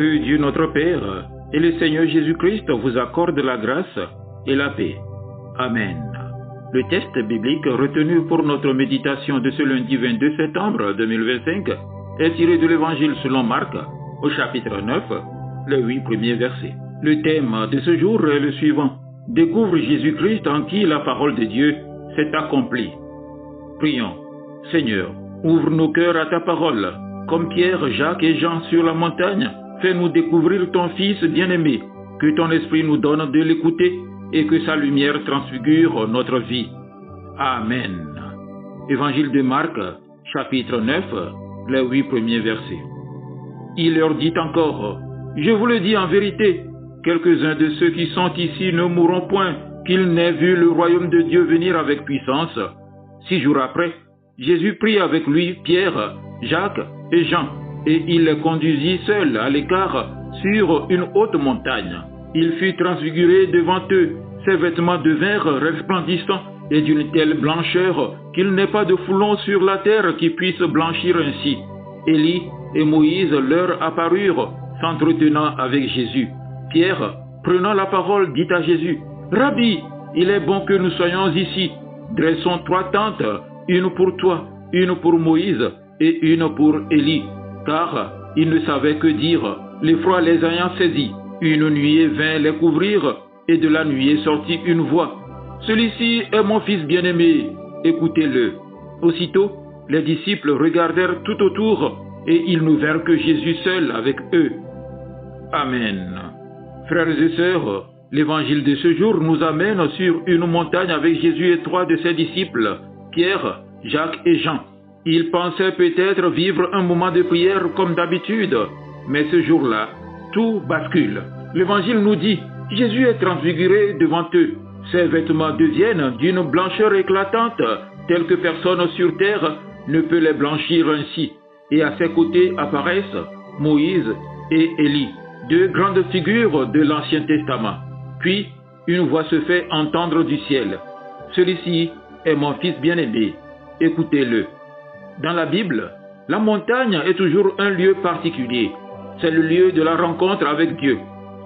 Que Dieu notre Père et le Seigneur Jésus-Christ vous accordent la grâce et la paix. Amen. Le texte biblique retenu pour notre méditation de ce lundi 22 septembre 2025 est tiré de l'Évangile selon Marc, au chapitre 9, les 8 premiers versets. Le thème de ce jour est le suivant. Découvre Jésus-Christ en qui la parole de Dieu s'est accomplie. Prions. Seigneur, ouvre nos cœurs à ta parole. Comme Pierre, Jacques et Jean sur la montagne, fais-nous découvrir ton Fils bien-aimé. Que ton esprit nous donne de l'écouter et que sa lumière transfigure notre vie. Amen. Évangile de Marc, chapitre 9, les 8 premiers versets. Il leur dit encore, « Je vous le dis en vérité, quelques-uns de ceux qui sont ici ne mourront point, qu'ils n'aient vu le royaume de Dieu venir avec puissance. » 6 jours après, Jésus prit avec lui Pierre, Jacques et Jean, et il les conduisit seuls à l'écart sur une haute montagne. Il fut transfiguré devant eux, ses vêtements devinrent resplendissants et d'une telle blancheur qu'il n'est pas de foulon sur la terre qui puisse blanchir ainsi. Élie et Moïse leur apparurent, s'entretenant avec Jésus. Pierre, prenant la parole, dit à Jésus, « Rabbi, il est bon que nous soyons ici. Dressons 3 tentes, une pour toi, une pour Moïse et une pour Élie. » Car ils ne savaient que dire, l'effroi les ayant saisis. Une nuée vint les couvrir, et de la nuée sortit une voix. « Celui-ci est mon fils bien-aimé, écoutez-le. » Aussitôt, les disciples regardèrent tout autour, et ils ne virent que Jésus seul avec eux. Amen. Frères et sœurs, l'évangile de ce jour nous amène sur une montagne avec Jésus et 3 de ses disciples, Pierre, Jacques et Jean. Ils pensaient peut-être vivre un moment de prière comme d'habitude, mais ce jour-là, tout bascule. L'évangile nous dit, Jésus est transfiguré devant eux. Ses vêtements deviennent d'une blancheur éclatante, telle que personne sur terre ne peut les blanchir ainsi. Et à ses côtés apparaissent Moïse et Élie, 2 grandes figures de l'Ancien Testament. Puis, une voix se fait entendre du ciel. Celui-ci est mon fils bien-aimé, écoutez-le. Dans la Bible, la montagne est toujours un lieu particulier. C'est le lieu de la rencontre avec Dieu.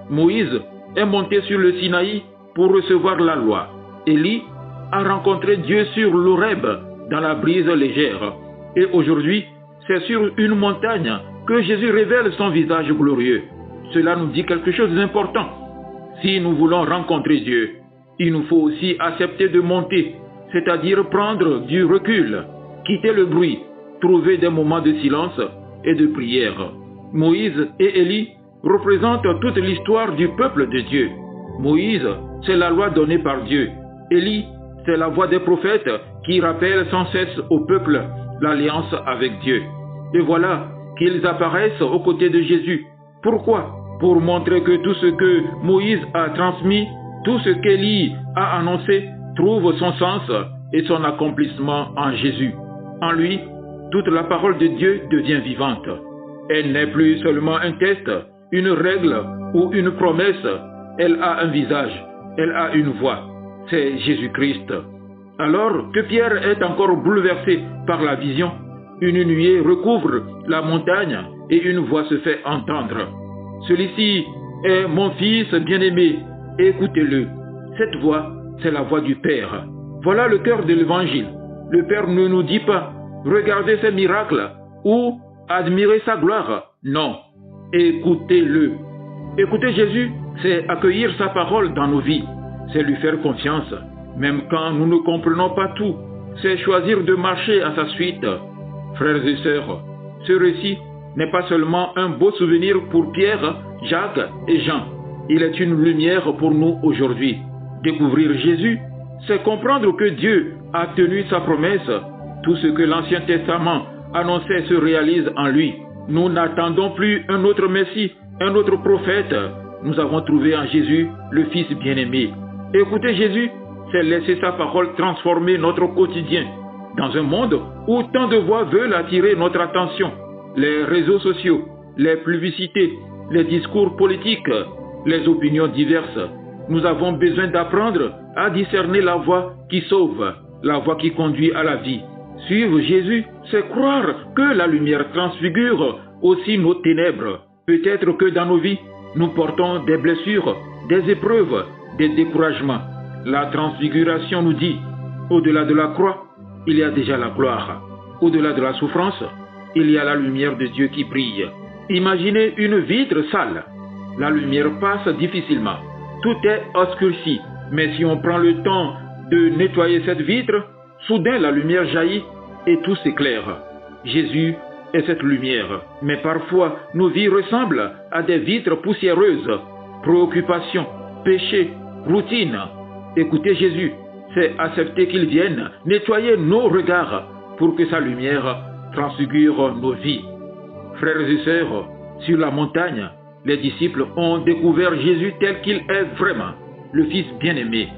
Moïse est monté sur le Sinaï pour recevoir la loi. Élie a rencontré Dieu sur l'Horeb dans la brise légère. Et aujourd'hui, c'est sur une montagne que Jésus révèle son visage glorieux. Cela nous dit quelque chose d'important. Si nous voulons rencontrer Dieu, il nous faut aussi accepter de monter, c'est-à-dire prendre du recul, quitter le bruit, trouver des moments de silence et de prière. Moïse et Élie représentent toute l'histoire du peuple de Dieu. Moïse, c'est la loi donnée par Dieu. Élie, c'est la voix des prophètes qui rappellent sans cesse au peuple l'alliance avec Dieu. Et voilà qu'ils apparaissent aux côtés de Jésus. Pourquoi? Pour montrer que tout ce que Moïse a transmis, tout ce qu'Élie a annoncé, trouve son sens et son accomplissement en Jésus. En lui, toute la parole de Dieu devient vivante. Elle n'est plus seulement un test, une règle ou une promesse. Elle a un visage, elle a une voix. C'est Jésus-Christ. Alors que Pierre est encore bouleversé par la vision, une nuée recouvre la montagne et une voix se fait entendre. Celui-ci est mon fils bien-aimé, écoutez-le. Cette voix, c'est la voix du Père. Voilà le cœur de l'Évangile. Le Père ne nous dit pas, regardez ses miracles ou admirez sa gloire. Non, écoutez-le. Écouter Jésus, c'est accueillir sa parole dans nos vies. C'est lui faire confiance, même quand nous ne comprenons pas tout. C'est choisir de marcher à sa suite. Frères et sœurs, ce récit n'est pas seulement un beau souvenir pour Pierre, Jacques et Jean. Il est une lumière pour nous aujourd'hui. Découvrir Jésus, c'est comprendre que Dieu a tenu sa promesse. Tout ce que l'Ancien Testament annonçait se réalise en lui. Nous n'attendons plus un autre Messie, un autre prophète. Nous avons trouvé en Jésus le Fils bien-aimé. Écouter Jésus, c'est laisser sa parole transformer notre quotidien. Dans un monde où tant de voix veulent attirer notre attention, les réseaux sociaux, les publicités, les discours politiques, les opinions diverses, nous avons besoin d'apprendre à discerner la voie qui sauve, la voie qui conduit à la vie. Suivre Jésus, c'est croire que la lumière transfigure aussi nos ténèbres. Peut-être que dans nos vies, nous portons des blessures, des épreuves, des découragements. La transfiguration nous dit, au-delà de la croix, il y a déjà la gloire. Au-delà de la souffrance, il y a la lumière de Dieu qui brille. Imaginez une vitre sale. La lumière passe difficilement. Tout est obscurci. Mais si on prend le temps de nettoyer cette vitre, soudain la lumière jaillit et tout s'éclaire. Jésus est cette lumière. Mais parfois, nos vies ressemblent à des vitres poussiéreuses. Préoccupations, péchés, routine. Écoutez Jésus, c'est accepter qu'il vienne nettoyer nos regards pour que sa lumière transfigure nos vies. Frères et sœurs, sur la montagne, les disciples ont découvert Jésus tel qu'il est vraiment, le Fils bien-aimé,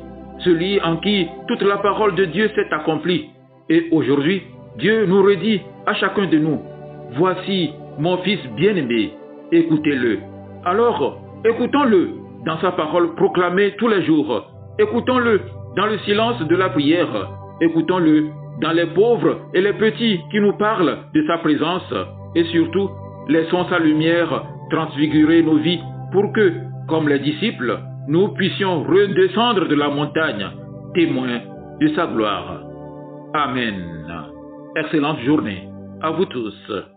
celui en qui toute la parole de Dieu s'est accomplie. Et aujourd'hui, Dieu nous redit à chacun de nous, « Voici mon Fils bien-aimé, écoutez-le. » Alors, écoutons-le dans sa parole proclamée tous les jours. Écoutons-le dans le silence de la prière. Écoutons-le dans les pauvres et les petits qui nous parlent de sa présence. Et surtout, laissons sa lumière transfigurer nos vies pour que, comme les disciples, nous puissions redescendre de la montagne, témoins de sa gloire. Amen. Excellente journée à vous tous.